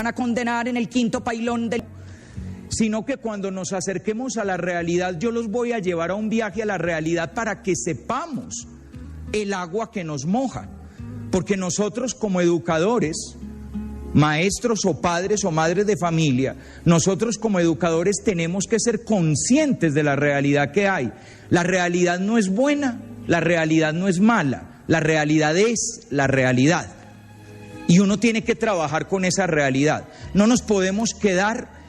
a condenar en el quinto pailón del... Sino que cuando nos acerquemos a la realidad, yo los voy a llevar a un viaje a la realidad para que sepamos el agua que nos moja. Porque nosotros como educadores, maestros o padres o madres de familia, nosotros como educadores tenemos que ser conscientes de la realidad que hay. La realidad no es buena, la realidad no es mala, la realidad es la realidad. Y uno tiene que trabajar con esa realidad. No nos podemos quedar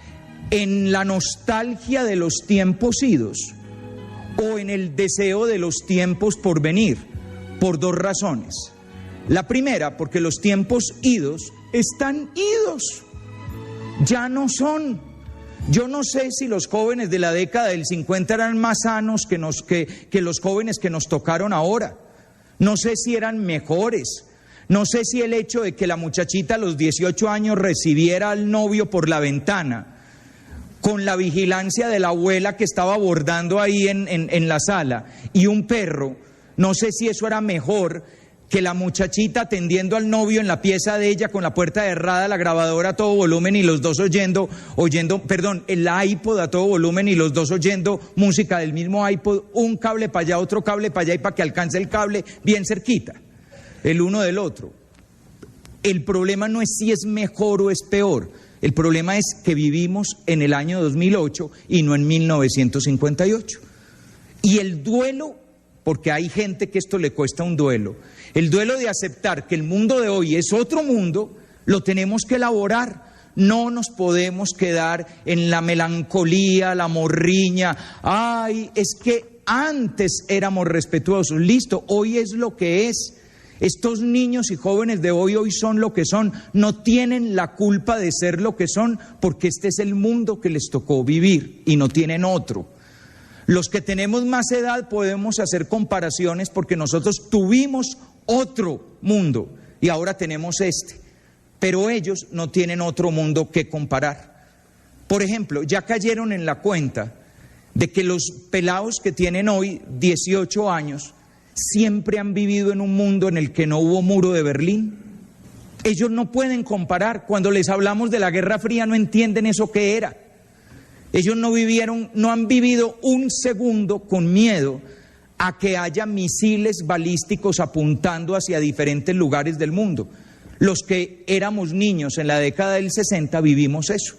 en la nostalgia de los tiempos idos o en el deseo de los tiempos por venir, por dos razones. La primera, porque los tiempos idos están idos, ya no son. Yo no sé si los jóvenes de la década del 50 eran más sanos que los jóvenes que nos tocaron ahora. No sé si eran mejores. No sé si el hecho de que la muchachita a los 18 años recibiera al novio por la ventana, con la vigilancia de la abuela que estaba bordando ahí en la sala, y un perro, no sé si eso era mejor que la muchachita atendiendo al novio en la pieza de ella con la puerta cerrada, la grabadora a todo volumen y los dos oyendo, el iPod a todo volumen y los dos oyendo música del mismo iPod, un cable para allá, otro cable para allá y para que alcance el cable bien cerquita, el uno del otro. El problema no es si es mejor o es peor, el problema es que vivimos en el año 2008 y no en 1958. Y el duelo, porque hay gente que esto le cuesta un duelo, el duelo de aceptar que el mundo de hoy es otro mundo, lo tenemos que elaborar. No nos podemos quedar en la melancolía, la morriña. Ay, es que antes éramos respetuosos. Listo, hoy es lo que es. Estos niños y jóvenes de hoy son lo que son. No tienen la culpa de ser lo que son, porque este es el mundo que les tocó vivir y no tienen otro. Los que tenemos más edad podemos hacer comparaciones porque nosotros tuvimos otro mundo y ahora tenemos este, pero ellos no tienen otro mundo que comparar. Por ejemplo, ya cayeron en la cuenta de que los pelados que tienen hoy 18 años siempre han vivido en un mundo en el que no hubo muro de Berlín. Ellos no pueden comparar. Cuando les hablamos de la Guerra Fría no entienden eso que era. Ellos no han vivido un segundo con miedo a que haya misiles balísticos apuntando hacia diferentes lugares del mundo. Los que éramos niños en la década del 60 vivimos eso.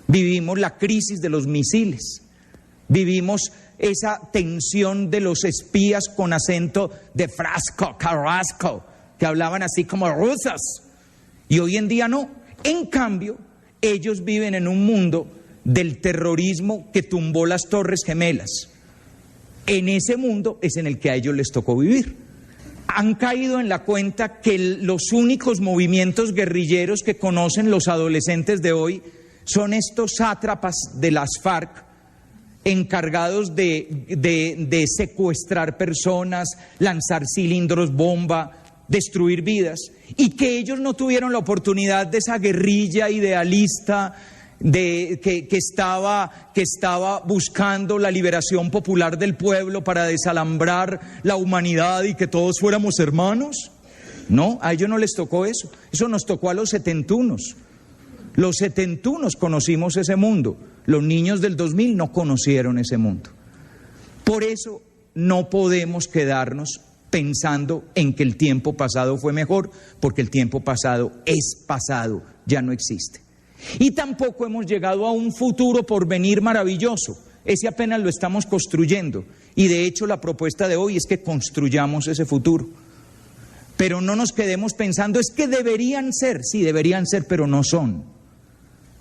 Vivimos la crisis de los misiles. Vivimos esa tensión de los espías con acento de Frasco, Carrasco, que hablaban así como rusas. Y hoy en día no. En cambio, ellos viven en un mundo del terrorismo que tumbó las Torres Gemelas. En ese mundo es en el que a ellos les tocó vivir. Han caído en la cuenta que los únicos movimientos guerrilleros que conocen los adolescentes de hoy son estos sátrapas de las FARC, encargados de secuestrar personas, lanzar cilindros bomba, destruir vidas, y que ellos no tuvieron la oportunidad de esa guerrilla idealista que estaba buscando la liberación popular del pueblo para desalambrar la humanidad y que todos fuéramos hermanos. No, a ellos no les tocó eso. Eso nos tocó a los setentunos. Los setentunos conocimos ese mundo. Los niños del 2000 no conocieron ese mundo. Por eso no podemos quedarnos pensando en que el tiempo pasado fue mejor, porque el tiempo pasado es pasado, ya no existe. Y tampoco hemos llegado a un futuro por venir maravilloso. Ese apenas lo estamos construyendo. Y de hecho la propuesta de hoy es que construyamos ese futuro. Pero no nos quedemos pensando, es que deberían ser. Sí, deberían ser, pero no son.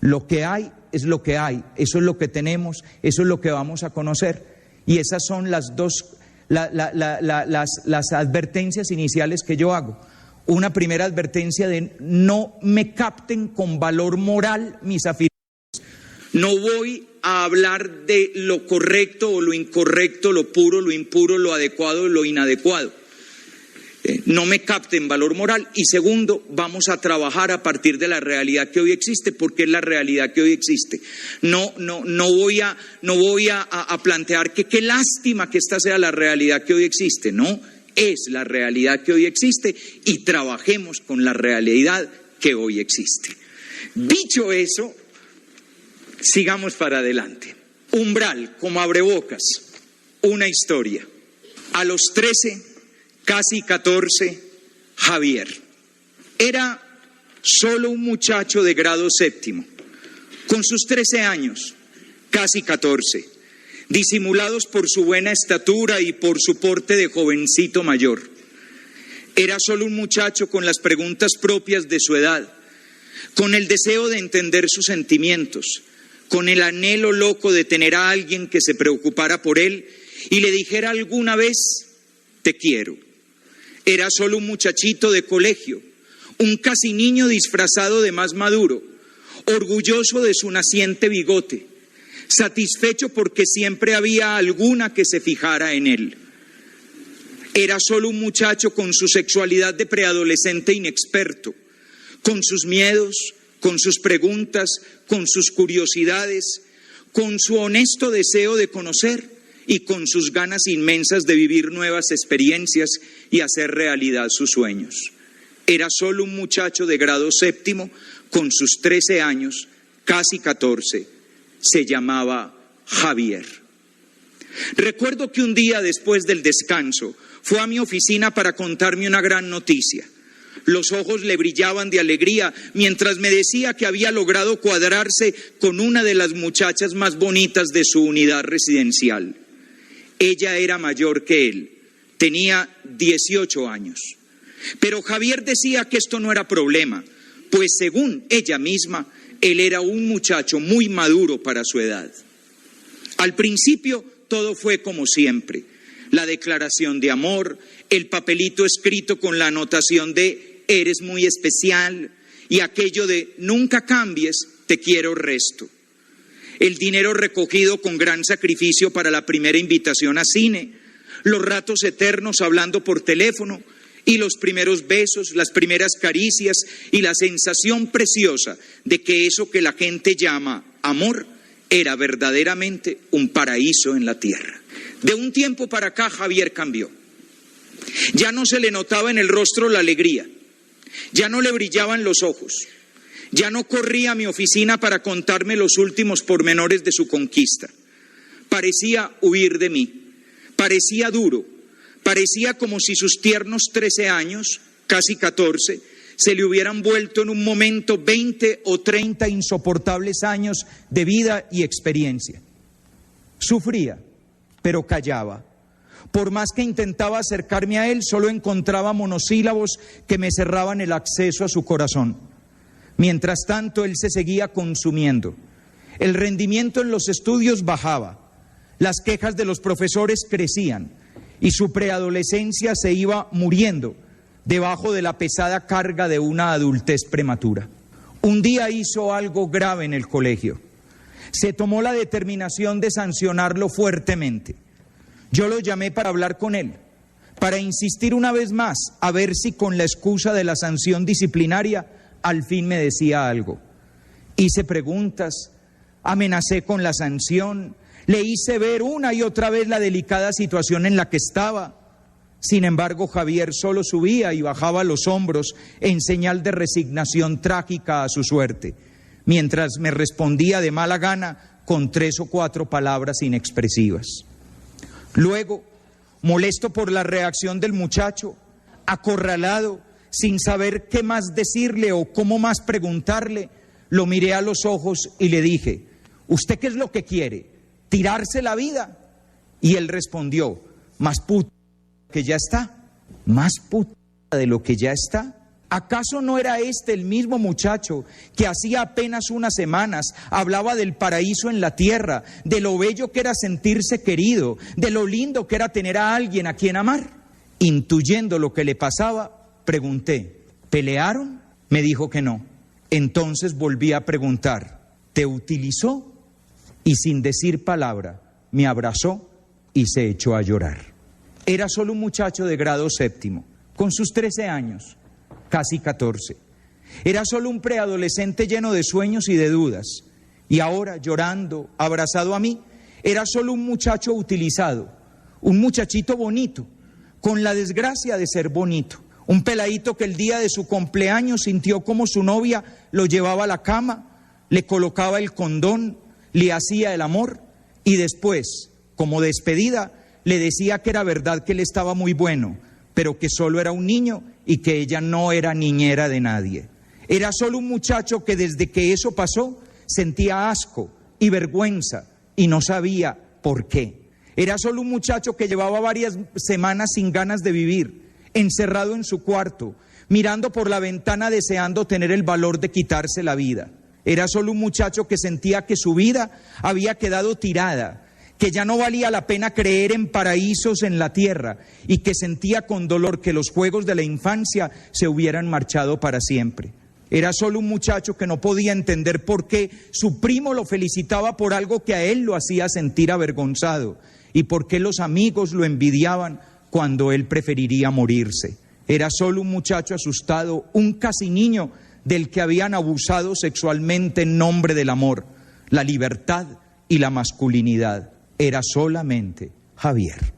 Lo que hay es lo que hay. Eso es lo que tenemos, eso es lo que vamos a conocer. Y esas son las las advertencias iniciales que yo hago. Una primera advertencia de no me capten con valor moral mis afirmaciones. No voy a hablar de lo correcto o lo incorrecto, lo puro, lo impuro, lo adecuado o lo inadecuado. No me capten valor moral. Y segundo, vamos a trabajar a partir de la realidad que hoy existe, porque es la realidad que hoy existe. No voy a plantear que qué lástima que esta sea la realidad que hoy existe, no. Es la realidad que hoy existe y trabajemos con la realidad que hoy existe. Dicho eso, sigamos para adelante. Umbral, como abrebocas, una historia. A los 13, casi 14, Javier. Era solo un muchacho de grado séptimo, con sus 13 años, casi 14, disimulados por su buena estatura y por su porte de jovencito mayor. Era solo un muchacho con las preguntas propias de su edad, con el deseo de entender sus sentimientos, con el anhelo loco de tener a alguien que se preocupara por él y le dijera alguna vez, te quiero. Era solo un muchachito de colegio, un casi niño disfrazado de más maduro, orgulloso de su naciente bigote, satisfecho porque siempre había alguna que se fijara en él. Era solo un muchacho con su sexualidad de preadolescente inexperto, con sus miedos, con sus preguntas, con sus curiosidades, con su honesto deseo de conocer y con sus ganas inmensas de vivir nuevas experiencias y hacer realidad sus sueños. Era solo un muchacho de grado séptimo, con sus 13 años, casi 14, se llamaba Javier. Recuerdo que un día después del descanso fue a mi oficina para contarme una gran noticia. Los ojos le brillaban de alegría mientras me decía que había logrado cuadrarse con una de las muchachas más bonitas de su unidad residencial. Ella era mayor que él, tenía 18 años. Pero Javier decía que esto no era problema, pues según ella misma, él era un muchacho muy maduro para su edad. Al principio todo fue como siempre, la declaración de amor, el papelito escrito con la anotación de eres muy especial y aquello de nunca cambies, te quiero resto. El dinero recogido con gran sacrificio para la primera invitación a cine, los ratos eternos hablando por teléfono y los primeros besos, las primeras caricias y la sensación preciosa de que eso que la gente llama amor era verdaderamente un paraíso en la tierra. De un tiempo para acá Javier cambió. Ya no se le notaba en el rostro la alegría, ya no le brillaban los ojos, ya no corría a mi oficina para contarme los últimos pormenores de su conquista. Parecía huir de mí, parecía duro, parecía como si sus tiernos 13 años, casi 14, se le hubieran vuelto en un momento 20 o 30 insoportables años de vida y experiencia. Sufría, pero callaba. Por más que intentaba acercarme a él, solo encontraba monosílabos que me cerraban el acceso a su corazón. Mientras tanto, él se seguía consumiendo. El rendimiento en los estudios bajaba, las quejas de los profesores crecían y su preadolescencia se iba muriendo debajo de la pesada carga de una adultez prematura. Un día hizo algo grave en el colegio. Se tomó la determinación de sancionarlo fuertemente. Yo lo llamé para hablar con él, para insistir una vez más, a ver si con la excusa de la sanción disciplinaria al fin me decía algo. Hice preguntas, amenacé con la sanción, le hice ver una y otra vez la delicada situación en la que estaba. Sin embargo, Javier solo subía y bajaba los hombros en señal de resignación trágica a su suerte, mientras me respondía de mala gana con 3 o 4 palabras inexpresivas. Luego, molesto por la reacción del muchacho, acorralado, sin saber qué más decirle o cómo más preguntarle, lo miré a los ojos y le dije, ¿usted qué es lo que quiere? ¿Tirarse la vida? Y él respondió, más puta que ya está, más puta de lo que ya está. ¿Acaso no era este el mismo muchacho que hacía apenas unas semanas hablaba del paraíso en la tierra, de lo bello que era sentirse querido, de lo lindo que era tener a alguien a quien amar? Intuyendo lo que le pasaba, pregunté, ¿pelearon? Me dijo que no. Entonces volví a preguntar, ¿te utilizó? Y sin decir palabra, me abrazó y se echó a llorar. Era solo un muchacho de grado séptimo, con sus 13 años. Casi 14. Era solo un preadolescente lleno de sueños y de dudas. Y ahora, llorando, abrazado a mí, era solo un muchacho utilizado, un muchachito bonito, con la desgracia de ser bonito, Un peladito que el día de su cumpleaños sintió como su novia lo llevaba a la cama, le colocaba el condón, le hacía el amor y después, como despedida, le decía que era verdad que él estaba muy bueno, pero que solo era un niño y que ella no era niñera de nadie. Era solo un muchacho que desde que eso pasó sentía asco y vergüenza y no sabía por qué. Era solo un muchacho que llevaba varias semanas sin ganas de vivir, encerrado en su cuarto, mirando por la ventana deseando tener el valor de quitarse la vida. Era solo un muchacho que sentía que su vida había quedado tirada, que ya no valía la pena creer en paraísos en la tierra y que sentía con dolor que los juegos de la infancia se hubieran marchado para siempre. Era solo un muchacho que no podía entender por qué su primo lo felicitaba por algo que a él lo hacía sentir avergonzado y por qué los amigos lo envidiaban cuando él preferiría morirse. Era solo un muchacho asustado, un casi niño del que habían abusado sexualmente en nombre del amor, la libertad y la masculinidad. Era solamente Javier.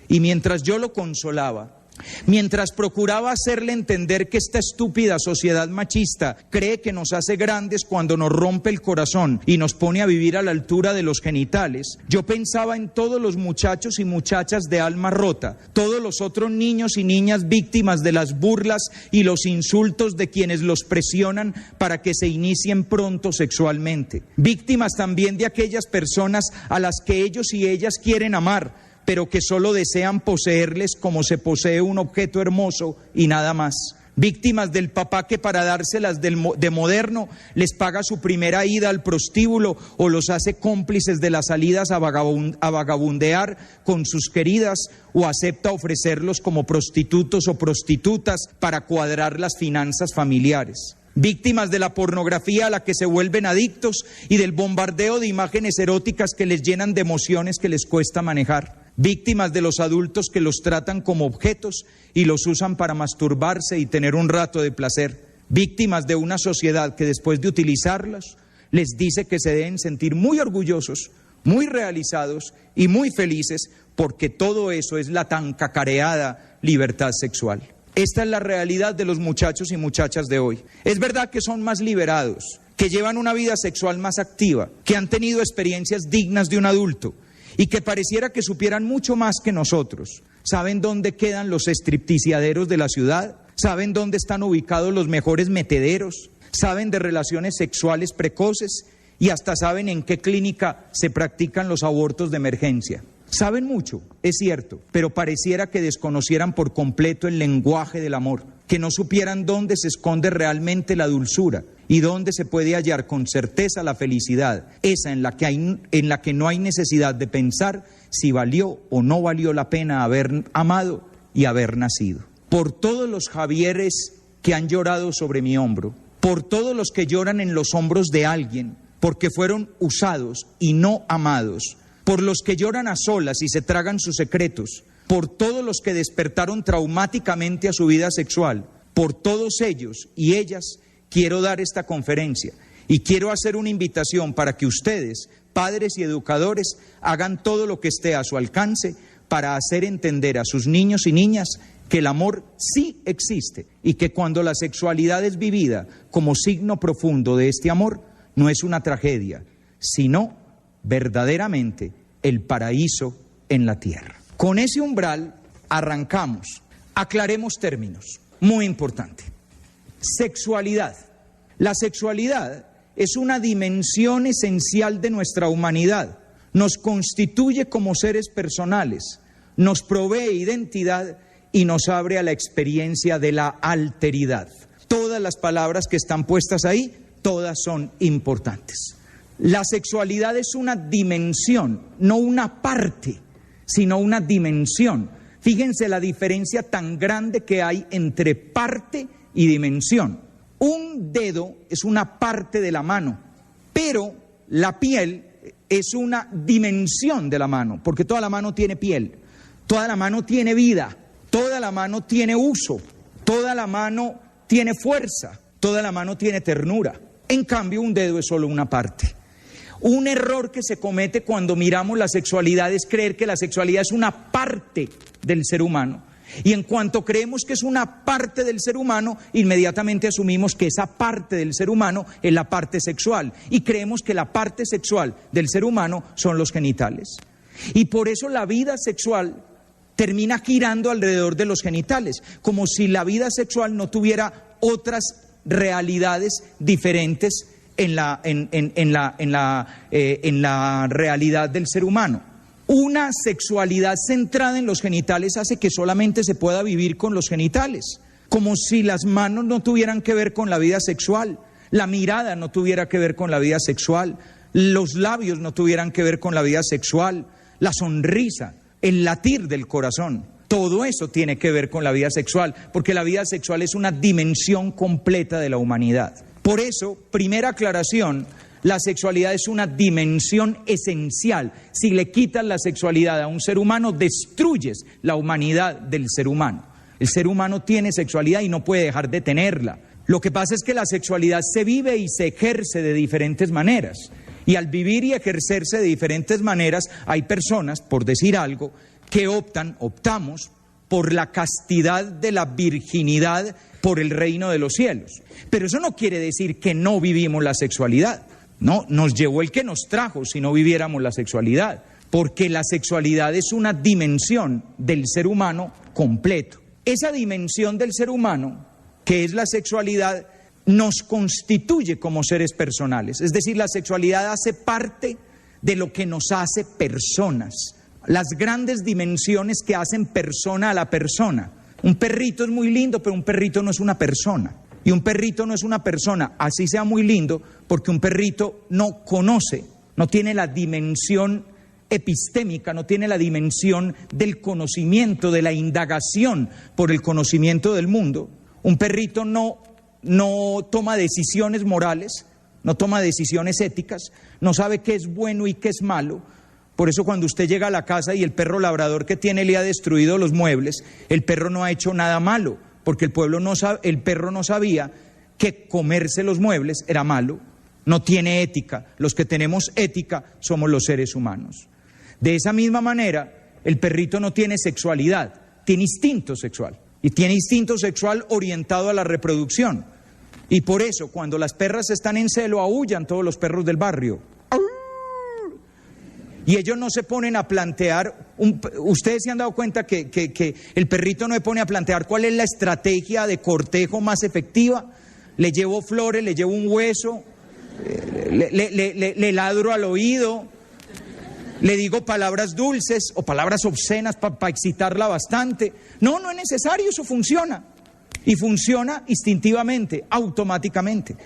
Y mientras yo lo consolaba, mientras procuraba hacerle entender que esta estúpida sociedad machista cree que nos hace grandes cuando nos rompe el corazón y nos pone a vivir a la altura de los genitales, yo pensaba en todos los muchachos y muchachas de alma rota, todos los otros niños y niñas víctimas de las burlas y los insultos de quienes los presionan para que se inicien pronto sexualmente, víctimas también de aquellas personas a las que ellos y ellas quieren amar, pero que solo desean poseerles como se posee un objeto hermoso y nada más. Víctimas del papá que para dárselas de moderno les paga su primera ida al prostíbulo o los hace cómplices de las salidas a vagabundear con sus queridas o acepta ofrecerlos como prostitutos o prostitutas para cuadrar las finanzas familiares. Víctimas de la pornografía a la que se vuelven adictos y del bombardeo de imágenes eróticas que les llenan de emociones que les cuesta manejar. Víctimas de los adultos que los tratan como objetos y los usan para masturbarse y tener un rato de placer. Víctimas de una sociedad que después de utilizarlos les dice que se deben sentir muy orgullosos, muy realizados y muy felices porque todo eso es la tan cacareada libertad sexual. Esta es la realidad de los muchachos y muchachas de hoy. Es verdad que son más liberados, que llevan una vida sexual más activa, que han tenido experiencias dignas de un adulto y que pareciera que supieran mucho más que nosotros. ¿Saben dónde quedan los stripticiaderos de la ciudad? ¿Saben dónde están ubicados los mejores metederos? ¿Saben de relaciones sexuales precoces? Y hasta saben en qué clínica se practican los abortos de emergencia. Saben mucho, es cierto, pero pareciera que desconocieran por completo el lenguaje del amor, que no supieran dónde se esconde realmente la dulzura y dónde se puede hallar con certeza la felicidad, esa en la que no hay necesidad de pensar si valió o no valió la pena haber amado y haber nacido. Por todos los Javieres que han llorado sobre mi hombro, por todos los que lloran en los hombros de alguien, porque fueron usados y no amados, por los que lloran a solas y se tragan sus secretos, por todos los que despertaron traumáticamente a su vida sexual, por todos ellos y ellas quiero dar esta conferencia y quiero hacer una invitación para que ustedes, padres y educadores, hagan todo lo que esté a su alcance para hacer entender a sus niños y niñas que el amor sí existe y que cuando la sexualidad es vivida como signo profundo de este amor, no es una tragedia, sino verdaderamente el paraíso en la tierra. Con ese umbral arrancamos. Aclaremos términos, muy importante. Sexualidad. La sexualidad es una dimensión esencial de nuestra humanidad. Nos constituye como seres personales, nos provee identidad y nos abre a la experiencia de la alteridad. Todas las palabras que están puestas ahí, todas son importantes. La sexualidad es una dimensión, no una parte, sino una dimensión. Fíjense la diferencia tan grande que hay entre parte y dimensión. Un dedo es una parte de la mano, pero la piel es una dimensión de la mano, porque toda la mano tiene piel, toda la mano tiene vida, toda la mano tiene uso, toda la mano tiene fuerza, toda la mano tiene ternura. En cambio, un dedo es solo una parte. Un error que se comete cuando miramos la sexualidad es creer que la sexualidad es una parte del ser humano Y en cuanto creemos que es una parte del ser humano, inmediatamente asumimos que esa parte del ser humano es la parte sexual. Y creemos que la parte sexual del ser humano son los genitales. Y por eso la vida sexual termina girando alrededor de los genitales, como si la vida sexual no tuviera otras realidades diferentes en la realidad del ser humano. Una sexualidad centrada en los genitales hace que solamente se pueda vivir con los genitales, como si las manos no tuvieran que ver con la vida sexual, la mirada no tuviera que ver con la vida sexual, los labios no tuvieran que ver con la vida sexual, la sonrisa, el latir del corazón. Todo eso tiene que ver con la vida sexual, porque la vida sexual es una dimensión completa de la humanidad. Por eso, primera aclaración, la sexualidad es una dimensión esencial. Si le quitas la sexualidad a un ser humano, destruyes la humanidad del ser humano. El ser humano tiene sexualidad y no puede dejar de tenerla. Lo que pasa es que la sexualidad se vive y se ejerce de diferentes maneras. Y al vivir y ejercerse de diferentes maneras, hay personas, por decir algo, que optamos por la castidad de la virginidad por el reino de los cielos. Pero eso no quiere decir que no vivimos la sexualidad. No, nos llevó el que nos trajo si no viviéramos la sexualidad. Porque la sexualidad es una dimensión del ser humano completo. Esa dimensión del ser humano, que es la sexualidad, nos constituye como seres personales. Es decir, la sexualidad hace parte de lo que nos hace personas. Las grandes dimensiones que hacen persona a la persona. Un perrito es muy lindo, pero un perrito no es una persona. Y un perrito no es una persona, así sea muy lindo, porque un perrito no conoce, no tiene la dimensión epistémica, no tiene la dimensión del conocimiento, de la indagación por el conocimiento del mundo. Un perrito no toma decisiones morales, no toma decisiones éticas, no sabe qué es bueno y qué es malo. Por eso cuando usted llega a la casa y el perro labrador que tiene le ha destruido los muebles, el perro no ha hecho nada malo, porque el perro no sabía que comerse los muebles era malo, no tiene ética. Los que tenemos ética somos los seres humanos. De esa misma manera, el perrito no tiene sexualidad, tiene instinto sexual. Y tiene instinto sexual orientado a la reproducción. Y por eso, cuando las perras están en celo, aúllan todos los perros del barrio. Y ellos no se ponen a plantear, ustedes se han dado cuenta que el perrito no se pone a plantear cuál es la estrategia de cortejo más efectiva. Le llevo flores, le llevo un hueso, le ladro al oído, le digo palabras dulces o palabras obscenas para excitarla bastante. No es necesario, eso funciona. Y funciona instintivamente, automáticamente.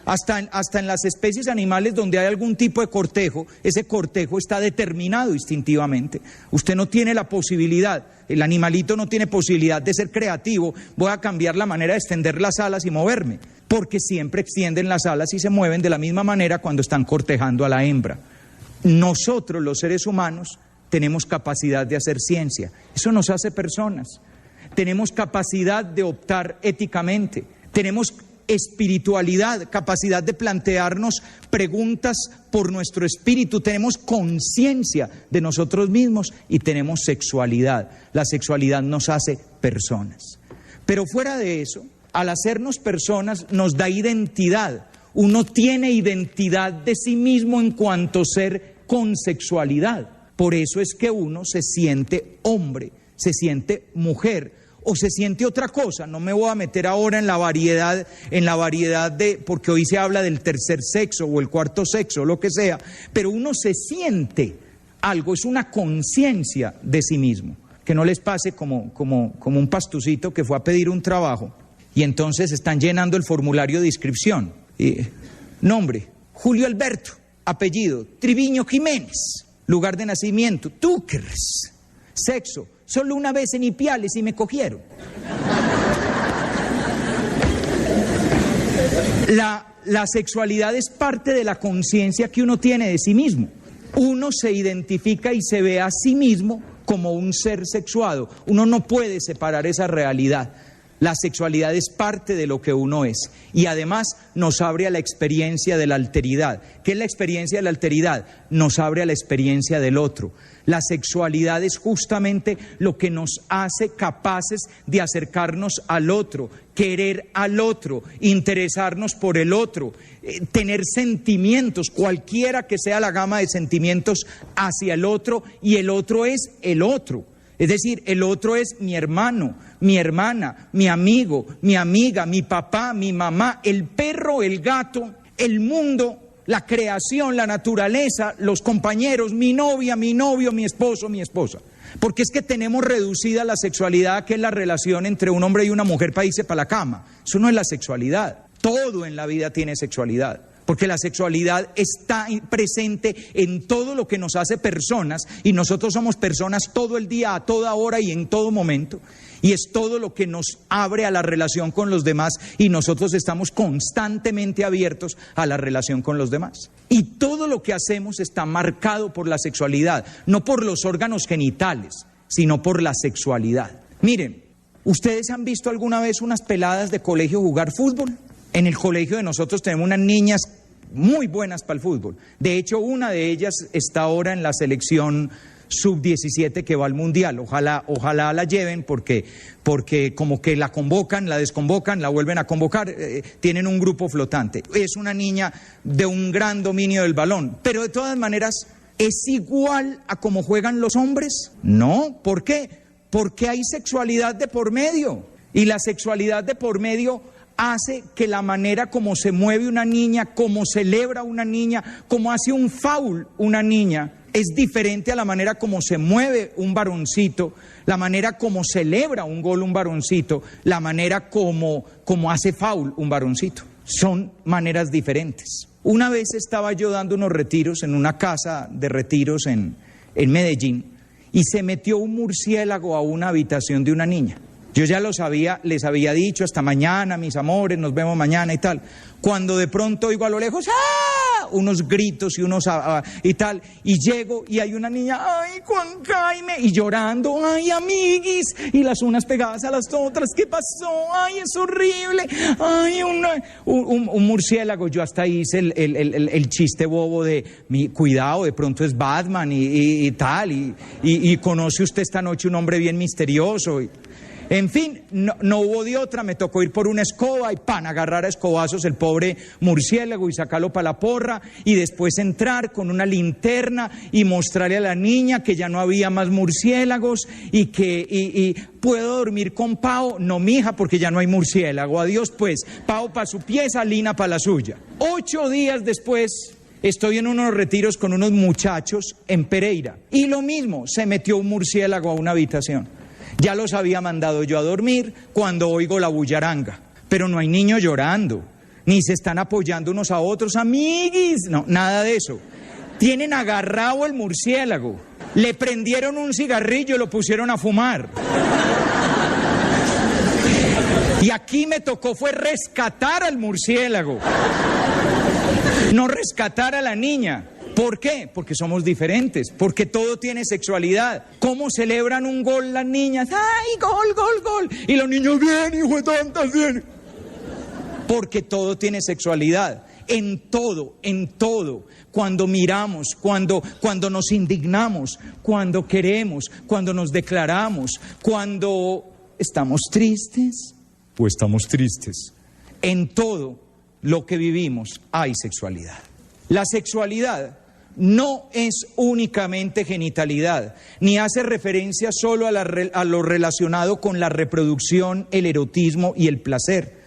Hasta en las especies animales donde hay algún tipo de cortejo, ese cortejo está determinado instintivamente. Usted no tiene la posibilidad, el animalito no tiene posibilidad de ser creativo, voy a cambiar la manera de extender las alas y moverme, porque siempre extienden las alas y se mueven de la misma manera cuando están cortejando a la hembra. Nosotros, los seres humanos, tenemos capacidad de hacer ciencia, eso nos hace personas. Tenemos capacidad de optar éticamente, tenemos espiritualidad, capacidad de plantearnos preguntas por nuestro espíritu, tenemos conciencia de nosotros mismos y tenemos sexualidad. La sexualidad nos hace personas. Pero fuera de eso, al hacernos personas nos da identidad. Uno tiene identidad de sí mismo en cuanto ser con sexualidad. Por eso es que uno se siente hombre, se siente mujer, o se siente otra cosa. No me voy a meter ahora en la variedad de, porque hoy se habla del tercer sexo o el cuarto sexo, lo que sea, pero uno se siente algo, es una conciencia de sí mismo. Que no les pase como un pastucito que fue a pedir un trabajo y entonces están llenando el formulario de inscripción. Nombre, Julio Alberto, apellido, Triviño Jiménez, lugar de nacimiento, Túquers, sexo, solo una vez en Ipiales y me cogieron. La sexualidad es parte de la conciencia que uno tiene de sí mismo. Uno se identifica y se ve a sí mismo como un ser sexuado. Uno no puede separar esa realidad. La sexualidad es parte de lo que uno es. Y además nos abre a la experiencia de la alteridad. ¿Qué es la experiencia de la alteridad? Nos abre a la experiencia del otro. La sexualidad es justamente lo que nos hace capaces de acercarnos al otro, querer al otro, interesarnos por el otro, tener sentimientos, cualquiera que sea la gama de sentimientos hacia el otro, y el otro es el otro. Es decir, el otro es mi hermano, mi hermana, mi amigo, mi amiga, mi papá, mi mamá, el perro, el gato, el mundo, la creación, la naturaleza, los compañeros, mi novia, mi novio, mi esposo, mi esposa. Porque es que tenemos reducida la sexualidad, que es la relación entre un hombre y una mujer para irse para la cama. Eso no es la sexualidad. Todo en la vida tiene sexualidad. Porque la sexualidad está presente en todo lo que nos hace personas, y nosotros somos personas todo el día, a toda hora y en todo momento. Y es todo lo que nos abre a la relación con los demás, y nosotros estamos constantemente abiertos a la relación con los demás. Y todo lo que hacemos está marcado por la sexualidad, no por los órganos genitales, sino por la sexualidad. Miren, ¿ustedes han visto alguna vez unas peladas de colegio jugar fútbol? En el colegio de nosotros tenemos unas niñas muy buenas para el fútbol. De hecho, una de ellas está ahora en la selección sub-17 que va al Mundial. Ojalá la lleven porque como que la convocan, la desconvocan, la vuelven a convocar, tienen un grupo flotante. Es una niña de un gran dominio del balón, pero de todas maneras, ¿es igual a cómo juegan los hombres? No, ¿por qué? Porque hay sexualidad de por medio, y la sexualidad de por medio hace que la manera como se mueve una niña, como celebra una niña, como hace un foul una niña, es diferente a la manera como se mueve un varoncito, la manera como celebra un gol un varoncito, la manera como hace foul un varoncito. Son maneras diferentes. Una vez estaba yo dando unos retiros en una casa de retiros en Medellín, y se metió un murciélago a una habitación de una niña. Yo ya les había dicho, hasta mañana, mis amores, nos vemos mañana y tal. Cuando de pronto oigo a lo lejos, ¡ah!, unos gritos y tal, y llego y hay una niña, ¡ay, Juan Jaime!, y llorando, ¡ay, amiguis!, y las unas pegadas a las otras, ¿qué pasó? ¡Ay, es horrible! ¡Ay, un murciélago! Yo hasta hice el chiste bobo de, cuidado, de pronto es Batman y tal, y conoce usted esta noche un hombre bien misterioso. En fin, no hubo de otra, me tocó ir por una escoba y agarrar a escobazos el pobre murciélago y sacarlo para la porra, y después entrar con una linterna y mostrarle a la niña que ya no había más murciélagos y ¿puedo dormir con Pao? No, mija, porque ya no hay murciélago. Adiós pues, Pao para su pieza, Lina para la suya. 8 días después estoy en unos retiros con unos muchachos en Pereira, y lo mismo, se metió un murciélago a una habitación. Ya los había mandado yo a dormir cuando oigo la bullaranga, pero no hay niños llorando, ni se están apoyando unos a otros, amiguis, no, nada de eso. Tienen agarrado el murciélago, le prendieron un cigarrillo y lo pusieron a fumar. Y aquí me tocó fue rescatar al murciélago, no rescatar a la niña. ¿Por qué? Porque somos diferentes, porque todo tiene sexualidad. ¿Cómo celebran un gol las niñas? ¡Ay, gol, gol, gol! Y los niños, bien, hijo de tantas, bien. Porque todo tiene sexualidad. En todo, cuando miramos, cuando nos indignamos, cuando queremos, cuando nos declaramos, cuando estamos tristes o estamos tristes. En todo lo que vivimos hay sexualidad. La sexualidad no es únicamente genitalidad, ni hace referencia solo a lo relacionado con la reproducción, el erotismo y el placer.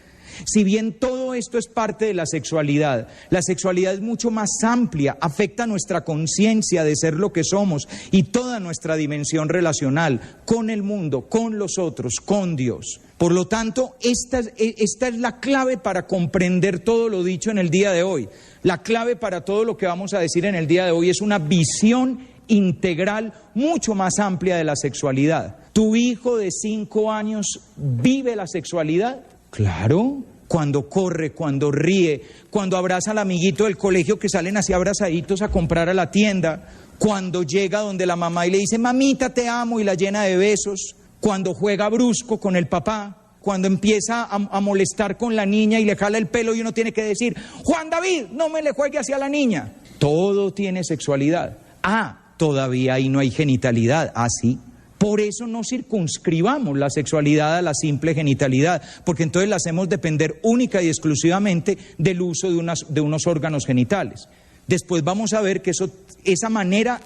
Si bien todo esto es parte de la sexualidad es mucho más amplia, afecta nuestra conciencia de ser lo que somos y toda nuestra dimensión relacional con el mundo, con los otros, con Dios. Por lo tanto, esta es la clave para comprender todo lo dicho en el día de hoy. La clave para todo lo que vamos a decir en el día de hoy es una visión integral mucho más amplia de la sexualidad. ¿Tu hijo de 5 años vive la sexualidad? Claro, cuando corre, cuando ríe, cuando abraza al amiguito del colegio que salen así abrazaditos a comprar a la tienda, cuando llega donde la mamá y le dice, mamita te amo, y la llena de besos, cuando juega brusco con el papá, cuando empieza a molestar con la niña y le jala el pelo y uno tiene que decir, Juan David, no me le juegue hacia la niña. Todo tiene sexualidad. Todavía ahí no hay genitalidad. Sí. Por eso no circunscribamos la sexualidad a la simple genitalidad, porque entonces la hacemos depender única y exclusivamente del uso de unos órganos genitales. Después vamos a ver que esa manera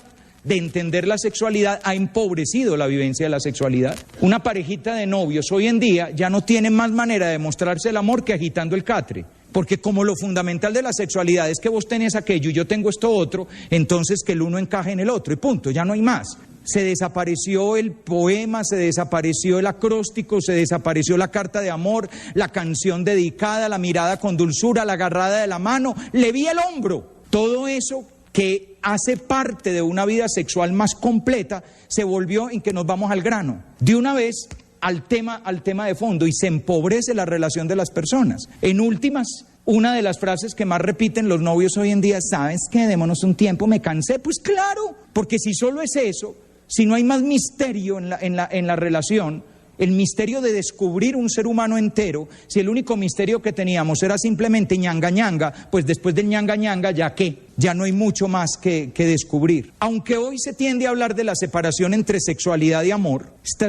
de entender la sexualidad ha empobrecido la vivencia de la sexualidad. Una parejita de novios hoy en día ya no tiene más manera de mostrarse el amor que agitando el catre. Porque como lo fundamental de la sexualidad es que vos tenés aquello y yo tengo esto otro, entonces que el uno encaje en el otro y punto, ya no hay más. Se desapareció el poema, se desapareció el acróstico, se desapareció la carta de amor, la canción dedicada, la mirada con dulzura, la agarrada de la mano, le vi el hombro. Todo eso que hace parte de una vida sexual más completa se volvió en que nos vamos al grano. De una vez al tema de fondo y se empobrece la relación de las personas. En últimas, una de las frases que más repiten los novios hoy en día, ¿sabes qué? Démonos un tiempo, me cansé. Pues claro, porque si solo es eso, si no hay más misterio en la relación, el misterio de descubrir un ser humano entero, si el único misterio que teníamos era simplemente ñanga ñanga, pues después del ñanga ñanga, ¿ya qué? Ya no hay mucho más que descubrir. Aunque hoy se tiende a hablar de la separación entre sexualidad y amor, esta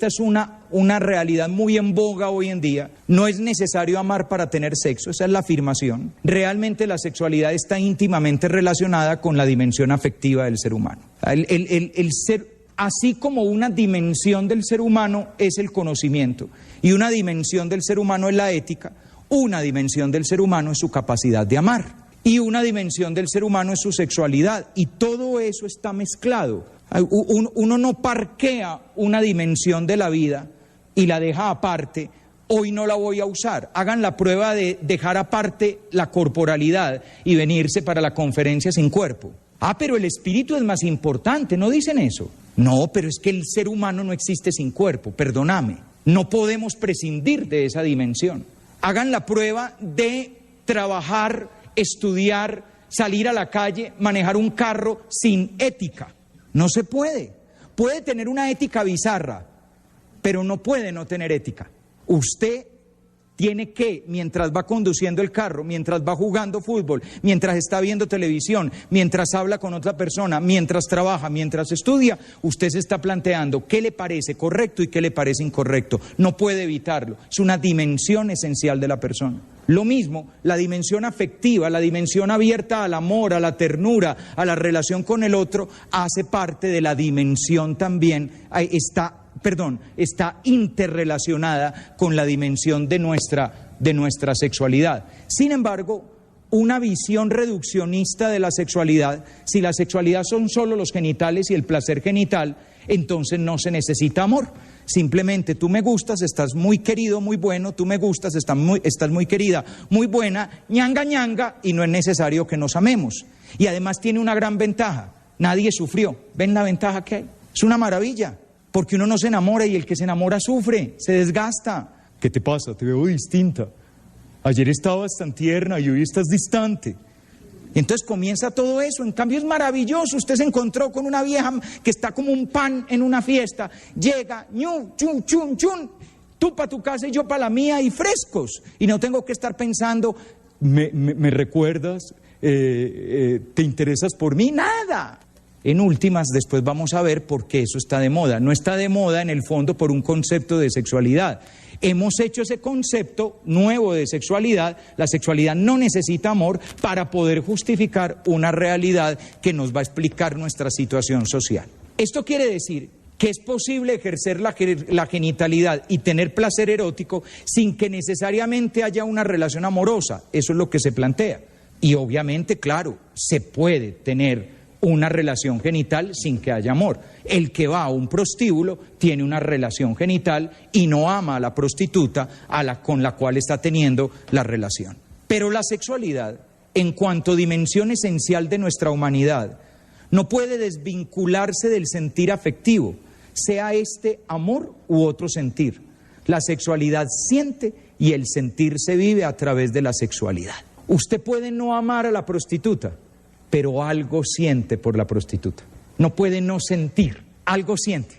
es una realidad muy en boga hoy en día. No es necesario amar para tener sexo, esa es la afirmación. Realmente la sexualidad está íntimamente relacionada con la dimensión afectiva del ser humano. El ser... Así como una dimensión del ser humano es el conocimiento y una dimensión del ser humano es la ética, una dimensión del ser humano es su capacidad de amar y una dimensión del ser humano es su sexualidad y todo eso está mezclado. Uno no parquea una dimensión de la vida y la deja aparte. Hoy no la voy a usar. Hagan la prueba de dejar aparte la corporalidad y venirse para la conferencia sin cuerpo. Pero el espíritu es más importante, ¿no dicen eso? No, pero es que el ser humano no existe sin cuerpo, perdóname. No podemos prescindir de esa dimensión. Hagan la prueba de trabajar, estudiar, salir a la calle, manejar un carro sin ética. No se puede. Puede tener una ética bizarra, pero no puede no tener ética. Usted tiene que, mientras va conduciendo el carro, mientras va jugando fútbol, mientras está viendo televisión, mientras habla con otra persona, mientras trabaja, mientras estudia, usted se está planteando qué le parece correcto y qué le parece incorrecto. No puede evitarlo. Es una dimensión esencial de la persona. Lo mismo, la dimensión afectiva, la dimensión abierta al amor, a la ternura, a la relación con el otro, hace parte de la dimensión también, está interrelacionada con la dimensión de nuestra sexualidad. Sin embargo, una visión reduccionista de la sexualidad, si la sexualidad son solo los genitales y el placer genital, entonces no se necesita amor. Simplemente tú me gustas, estás muy querido, muy bueno, tú me gustas, estás muy querida, muy buena, ñanga ñanga, y no es necesario que nos amemos. Y además tiene una gran ventaja, nadie sufrió. ¿Ven la ventaja que hay? Es una maravilla. Porque uno no se enamora y el que se enamora sufre, se desgasta. ¿Qué te pasa? Te veo distinta. Ayer estabas tan tierna y hoy estás distante. Y entonces comienza todo eso. En cambio es maravilloso. Usted se encontró con una vieja que está como un pan en una fiesta. Llega, ñu, chun, chun, chun. Tú para tu casa y yo para la mía y frescos. Y no tengo que estar pensando, ¿me recuerdas? ¿Te interesas por mí? Nada. En últimas, después vamos a ver por qué eso está de moda. No está de moda en el fondo por un concepto de sexualidad. Hemos hecho ese concepto nuevo de sexualidad. La sexualidad no necesita amor para poder justificar una realidad que nos va a explicar nuestra situación social. Esto quiere decir que es posible ejercer la genitalidad y tener placer erótico sin que necesariamente haya una relación amorosa. Eso es lo que se plantea. Y obviamente, claro, se puede tener una relación genital sin que haya amor. El que va a un prostíbulo tiene una relación genital y no ama a la prostituta con la cual está teniendo la relación. Pero la sexualidad, en cuanto dimensión esencial de nuestra humanidad, no puede desvincularse del sentir afectivo, sea este amor u otro sentir. La sexualidad siente y el sentir se vive a través de la sexualidad. Usted puede no amar a la prostituta, pero algo siente por la prostituta. No puede no sentir, algo siente.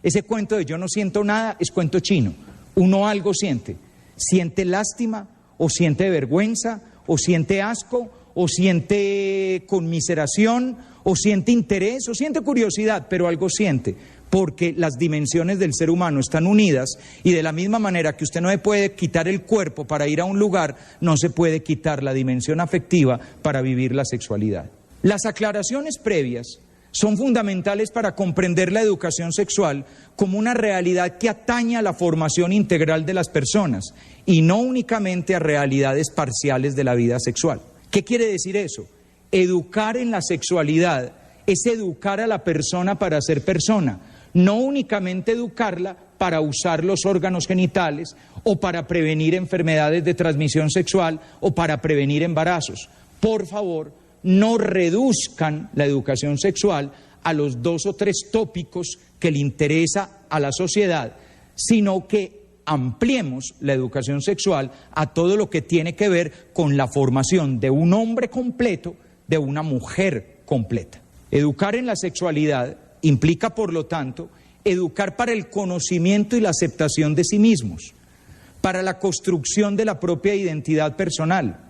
Ese cuento de yo no siento nada es cuento chino. Uno algo siente. Siente lástima, o siente vergüenza, o siente asco, o siente conmiseración, o siente interés, o siente curiosidad, pero algo siente, porque las dimensiones del ser humano están unidas, y de la misma manera que usted no se puede quitar el cuerpo para ir a un lugar, no se puede quitar la dimensión afectiva para vivir la sexualidad. Las aclaraciones previas son fundamentales para comprender la educación sexual como una realidad que atañe a la formación integral de las personas y no únicamente a realidades parciales de la vida sexual. ¿Qué quiere decir eso? Educar en la sexualidad es educar a la persona para ser persona, no únicamente educarla para usar los órganos genitales o para prevenir enfermedades de transmisión sexual o para prevenir embarazos. Por favor, no reduzcan la educación sexual a los 2 o 3 tópicos que le interesa a la sociedad, sino que ampliemos la educación sexual a todo lo que tiene que ver con la formación de un hombre completo, de una mujer completa. Educar en la sexualidad implica, por lo tanto, educar para el conocimiento y la aceptación de sí mismos, para la construcción de la propia identidad personal,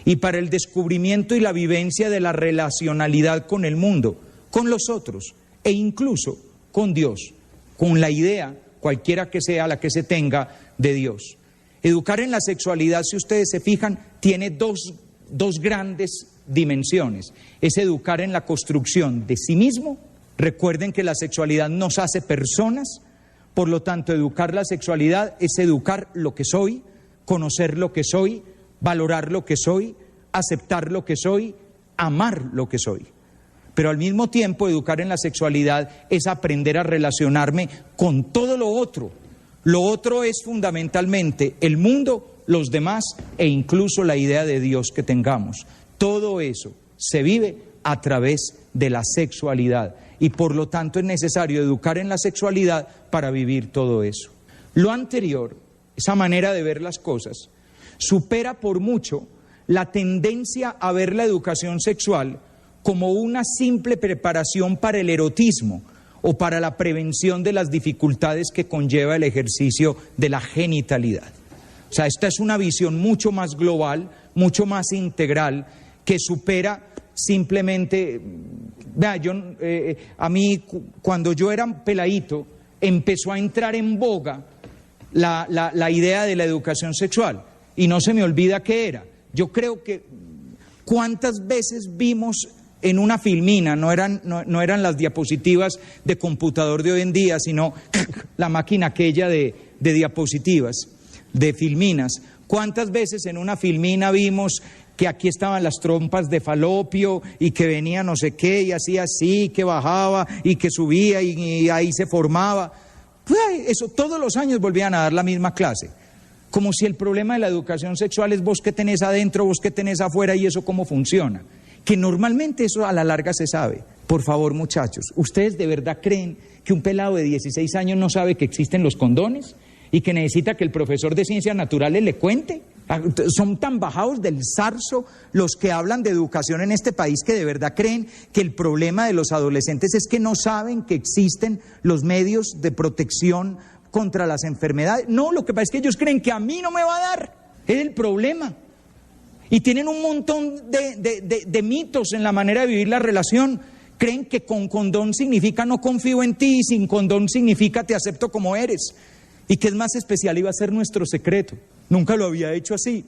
y para el descubrimiento y la vivencia de la relacionalidad con el mundo, con los otros e incluso con Dios, con la idea, cualquiera que sea la que se tenga, de Dios. Educar en la sexualidad, si ustedes se fijan, tiene dos grandes dimensiones. Es educar en la construcción de sí mismo. Recuerden que la sexualidad nos hace personas, por lo tanto, educar la sexualidad es educar lo que soy, conocer lo que soy, valorar lo que soy, aceptar lo que soy, amar lo que soy. Pero al mismo tiempo, educar en la sexualidad es aprender a relacionarme con todo lo otro. Lo otro es fundamentalmente el mundo, los demás e incluso la idea de Dios que tengamos. Todo eso se vive a través de la sexualidad y por lo tanto es necesario educar en la sexualidad para vivir todo eso. Lo anterior, esa manera de ver las cosas, supera por mucho la tendencia a ver la educación sexual como una simple preparación para el erotismo o para la prevención de las dificultades que conlleva el ejercicio de la genitalidad. O sea, esta es una visión mucho más global, mucho más integral, que supera simplemente... Vea, a mí, cuando yo era peladito, empezó a entrar en boga la idea de la educación sexual. Y no se me olvida qué era. Yo creo que cuántas veces vimos en una filmina, no eran las diapositivas de computador de hoy en día, sino la máquina aquella de diapositivas, de filminas. ¿Cuántas veces en una filmina vimos que aquí estaban las trompas de falopio y que venía no sé qué y hacía así, que bajaba y que subía y ahí se formaba? Eso todos los años volvían a dar la misma clase. Como si el problema de la educación sexual es vos que tenés adentro, vos que tenés afuera y eso cómo funciona. Que normalmente eso a la larga se sabe. Por favor, muchachos, ¿ustedes de verdad creen que un pelado de 16 años no sabe que existen los condones y que necesita que el profesor de ciencias naturales le cuente? Son tan bajados del zarzo los que hablan de educación en este país que de verdad creen que el problema de los adolescentes es que no saben que existen los medios de protección contra las enfermedades. No, lo que pasa es que ellos creen que a mí no me va a dar. Es el problema. Y tienen un montón de mitos en la manera de vivir la relación. Creen que con condón significa no confío en ti y sin condón significa te acepto como eres. Y que es más especial iba a ser nuestro secreto. Nunca lo había hecho así.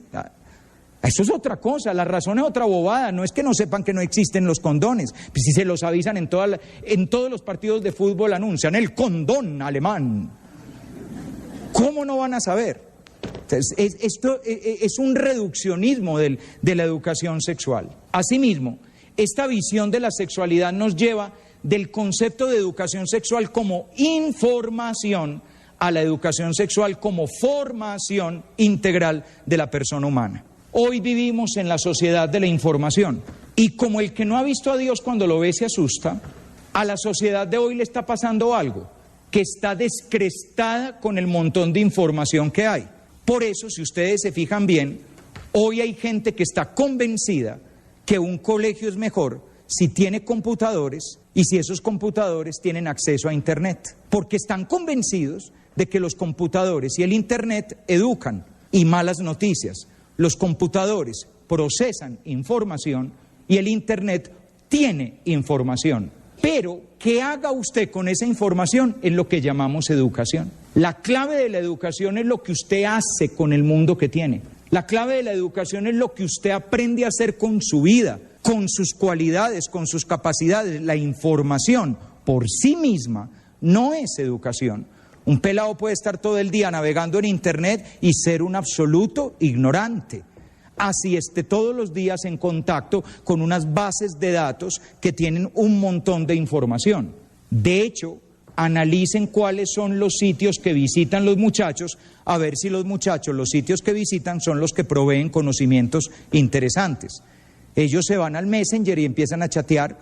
Eso es otra cosa, la razón es otra bobada. No es que no sepan que no existen los condones. Pues si se los avisan en todos los partidos de fútbol anuncian el condón alemán. ¿Cómo no van a saber? Entonces, esto es un reduccionismo de la educación sexual. Asimismo, esta visión de la sexualidad nos lleva del concepto de educación sexual como información a la educación sexual como formación integral de la persona humana. Hoy vivimos en la sociedad de la información y como el que no ha visto a Dios cuando lo ve se asusta, a la sociedad de hoy le está pasando algo, que está descrestada con el montón de información que hay. Por eso, si ustedes se fijan bien, hoy hay gente que está convencida que un colegio es mejor si tiene computadores y si esos computadores tienen acceso a Internet. Porque están convencidos de que los computadores y el Internet educan y malas noticias. Los computadores procesan información y el Internet tiene información. Pero, ¿qué haga usted con esa información? Es lo que llamamos educación. La clave de la educación es lo que usted hace con el mundo que tiene. La clave de la educación es lo que usted aprende a hacer con su vida, con sus cualidades, con sus capacidades. La información por sí misma no es educación. Un pelado puede estar todo el día navegando en Internet y ser un absoluto ignorante. Así esté todos los días en contacto con unas bases de datos que tienen un montón de información. De hecho, analicen cuáles son los sitios que visitan los muchachos, a ver si los muchachos, los sitios que visitan son los que proveen conocimientos interesantes. Ellos se van al Messenger y empiezan a chatear.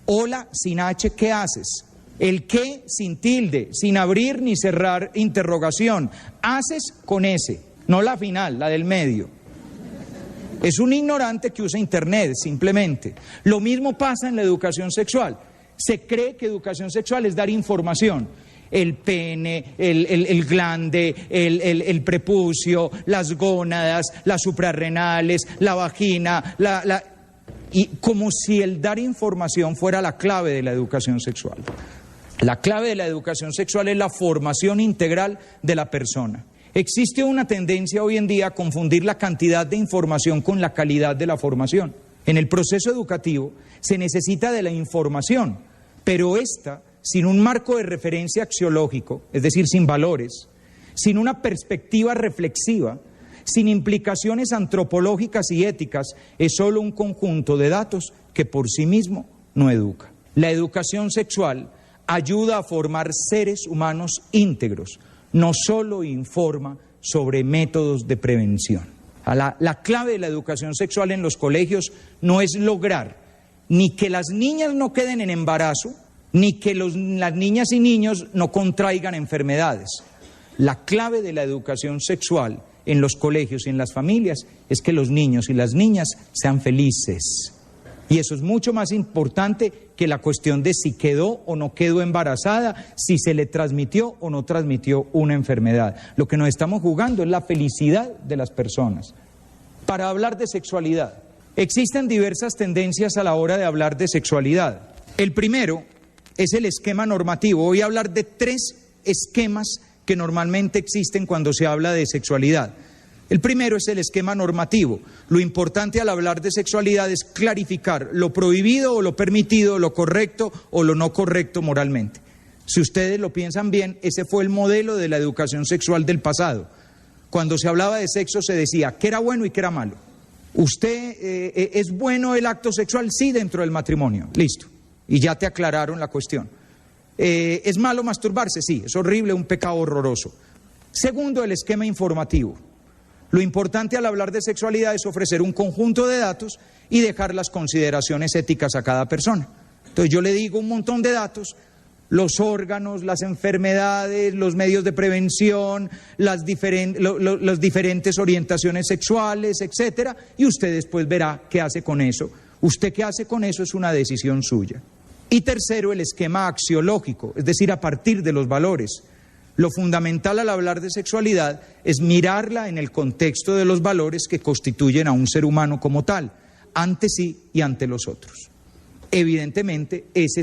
Hola, sin H, ¿qué haces? El qué sin tilde, sin abrir ni cerrar interrogación. Haces con S, no la final, la del medio. Es un ignorante que usa Internet, simplemente. Lo mismo pasa en la educación sexual. Se cree que educación sexual es dar información. El pene, el glande, el prepucio, las gónadas, las suprarrenales, la vagina, y como si el dar información fuera la clave de la educación sexual. La clave de la educación sexual es la formación integral de la persona. Existe una tendencia hoy en día a confundir la cantidad de información con la calidad de la formación. En el proceso educativo se necesita de la información, pero esta, sin un marco de referencia axiológico, es decir, sin valores, sin una perspectiva reflexiva, sin implicaciones antropológicas y éticas, es solo un conjunto de datos que por sí mismo no educa. La educación sexual ayuda a formar seres humanos íntegros, no solo informa sobre métodos de prevención. La clave de la educación sexual en los colegios no es lograr ni que las niñas no queden en embarazo, ni que las niñas y niños no contraigan enfermedades. La clave de la educación sexual en los colegios y en las familias es que los niños y las niñas sean felices. Y eso es mucho más importante que la cuestión de si quedó o no quedó embarazada, si se le transmitió o no transmitió una enfermedad. Lo que nos estamos jugando es la felicidad de las personas. Para hablar de sexualidad, existen diversas tendencias a la hora de hablar de sexualidad. El primero es el esquema normativo. Voy a hablar de 3 esquemas que normalmente existen cuando se habla de sexualidad. El primero es el esquema normativo. Lo importante al hablar de sexualidad es clarificar lo prohibido o lo permitido, lo correcto o lo no correcto moralmente. Si ustedes lo piensan bien, ese fue el modelo de la educación sexual del pasado. Cuando se hablaba de sexo se decía qué era bueno y qué era malo. ¿Es bueno el acto sexual? Sí, dentro del matrimonio. Listo. Y ya te aclararon la cuestión. ¿Es malo masturbarse? Sí, es horrible, un pecado horroroso. Segundo, el esquema informativo. Lo importante al hablar de sexualidad es ofrecer un conjunto de datos y dejar las consideraciones éticas a cada persona. Entonces yo le digo un montón de datos, los órganos, las enfermedades, los medios de prevención, las diferentes orientaciones sexuales, etcétera, y usted después verá qué hace con eso. Usted qué hace con eso es una decisión suya. Y tercero, el esquema axiológico, es decir, a partir de los valores. Lo fundamental al hablar de sexualidad es mirarla en el contexto de los valores que constituyen a un ser humano como tal, ante sí y ante los otros. Evidentemente, ese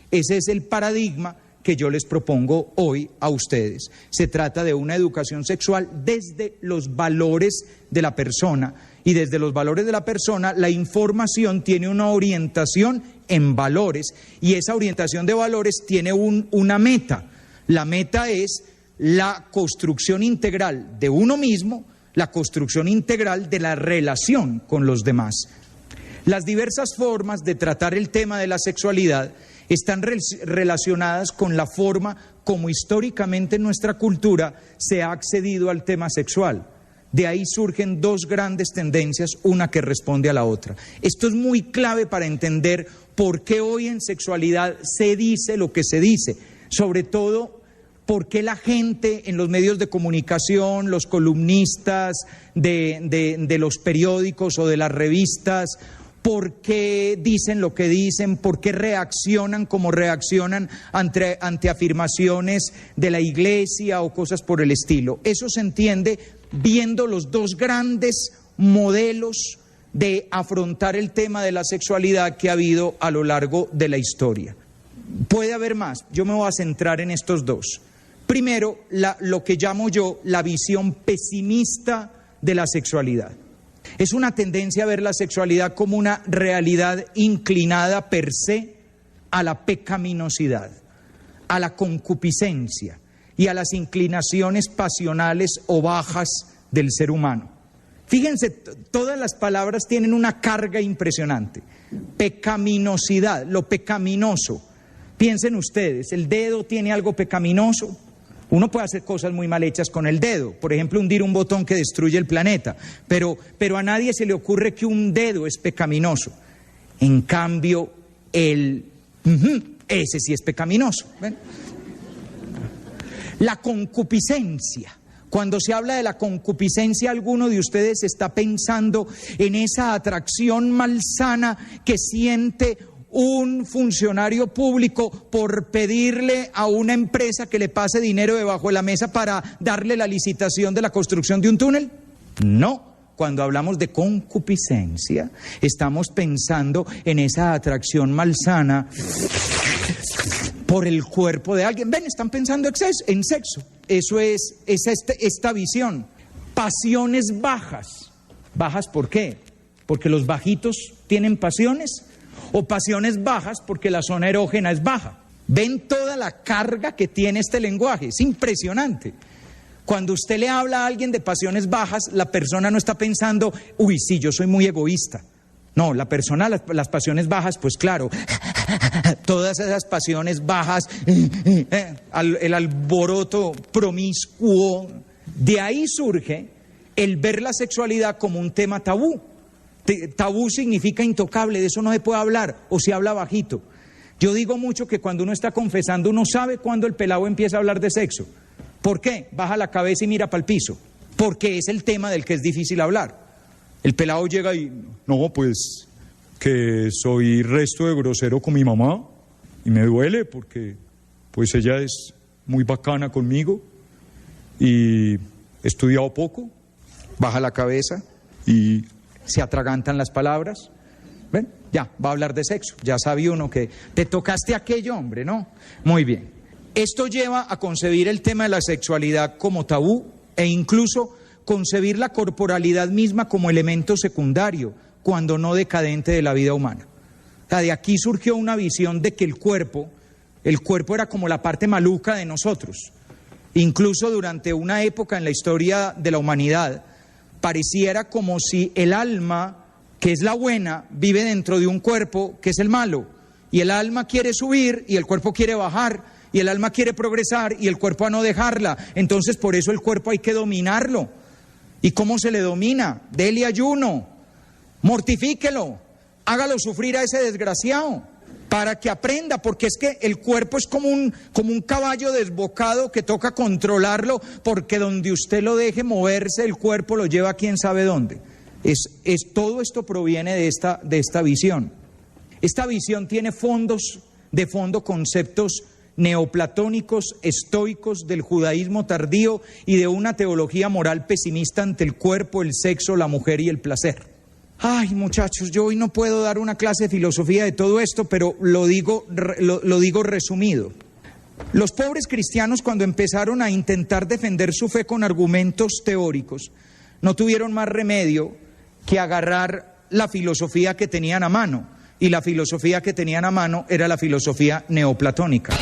es el paradigma que yo les propongo hoy a ustedes. Se trata de una educación sexual desde los valores de la persona, y desde los valores de la persona la información tiene una orientación en valores, y esa orientación de valores tiene una meta. La meta es la construcción integral de uno mismo, la construcción integral de la relación con los demás. Las diversas formas de tratar el tema de la sexualidad están relacionadas con la forma como históricamente en nuestra cultura se ha accedido al tema sexual. De ahí surgen 2 grandes tendencias, una que responde a la otra. Esto es muy clave para entender por qué hoy en sexualidad se dice lo que se dice, sobre todo por qué la gente en los medios de comunicación, los columnistas de los periódicos o de las revistas, por qué dicen lo que dicen, por qué reaccionan como reaccionan ante afirmaciones de la iglesia o cosas por el estilo. Eso se entiende viendo los dos grandes modelos de afrontar el tema de la sexualidad que ha habido a lo largo de la historia. Puede haber más, yo me voy a centrar en estos dos. Primero, lo que llamo yo la visión pesimista de la sexualidad. Es una tendencia a ver la sexualidad como una realidad inclinada per se a la pecaminosidad, a la concupiscencia y a las inclinaciones pasionales o bajas del ser humano. Fíjense, todas las palabras tienen una carga impresionante. Pecaminosidad, lo pecaminoso. Piensen ustedes, ¿el dedo tiene algo pecaminoso? Uno puede hacer cosas muy mal hechas con el dedo, por ejemplo, hundir un botón que destruye el planeta, pero a nadie se le ocurre que un dedo es pecaminoso. En cambio, ese sí es pecaminoso. ¿Ven? La concupiscencia. Cuando se habla de la concupiscencia, alguno de ustedes está pensando en esa atracción malsana que siente un funcionario público por pedirle a una empresa que le pase dinero debajo de la mesa para darle la licitación de la construcción de un túnel. No, cuando hablamos de concupiscencia, estamos pensando en esa atracción malsana por el cuerpo de alguien. Ven, están pensando en sexo. Eso es esta visión. Pasiones bajas. ¿Bajas por qué? ¿Porque los bajitos tienen pasiones? ¿O pasiones bajas porque la zona erógena es baja? ¿Ven toda la carga que tiene este lenguaje? Es impresionante. Cuando usted le habla a alguien de pasiones bajas, la persona no está pensando, uy, sí, yo soy muy egoísta. No, la persona, las pasiones bajas, pues claro, todas esas pasiones bajas, el alboroto promiscuo, de ahí surge el ver la sexualidad como un tema tabú. Tabú significa intocable, de eso no se puede hablar, o se habla bajito. Yo digo mucho que cuando uno está confesando, uno sabe cuándo el pelado empieza a hablar de sexo. ¿Por qué? Baja la cabeza y mira para el piso. Porque es el tema del que es difícil hablar. El pelado llega y, no, pues, que soy resto de grosero con mi mamá, y me duele porque, pues, ella es muy bacana conmigo, y he estudiado poco. Baja la cabeza y se atragantan las palabras. ¿Ven? Ya, va a hablar de sexo. Ya sabe uno que te tocaste a aquello, hombre, ¿no? Muy bien. Esto lleva a concebir el tema de la sexualidad como tabú e incluso concebir la corporalidad misma como elemento secundario, cuando no decadente de la vida humana. O sea, de aquí surgió una visión de que el cuerpo era como la parte maluca de nosotros. Incluso durante una época en la historia de la humanidad, pareciera como si el alma, que es la buena, vive dentro de un cuerpo que es el malo. Y el alma quiere subir y el cuerpo quiere bajar. Y el alma quiere progresar y el cuerpo a no dejarla. Entonces por eso el cuerpo hay que dominarlo. ¿Y cómo se le domina? Dele ayuno, mortifíquelo, hágalo sufrir a ese desgraciado para que aprenda, porque es que el cuerpo es como un caballo desbocado que toca controlarlo, porque donde usted lo deje moverse, el cuerpo lo lleva a quién sabe dónde. Todo esto proviene de esta visión. Esta visión tiene de fondo conceptos neoplatónicos, estoicos, del judaísmo tardío y de una teología moral pesimista ante el cuerpo, el sexo, la mujer y el placer. Ay, muchachos, yo hoy no puedo dar una clase de filosofía de todo esto, pero lo digo resumido. Los pobres cristianos, cuando empezaron a intentar defender su fe con argumentos teóricos, no tuvieron más remedio que agarrar la filosofía que tenían a mano. Y la filosofía que tenían a mano era la filosofía neoplatónica.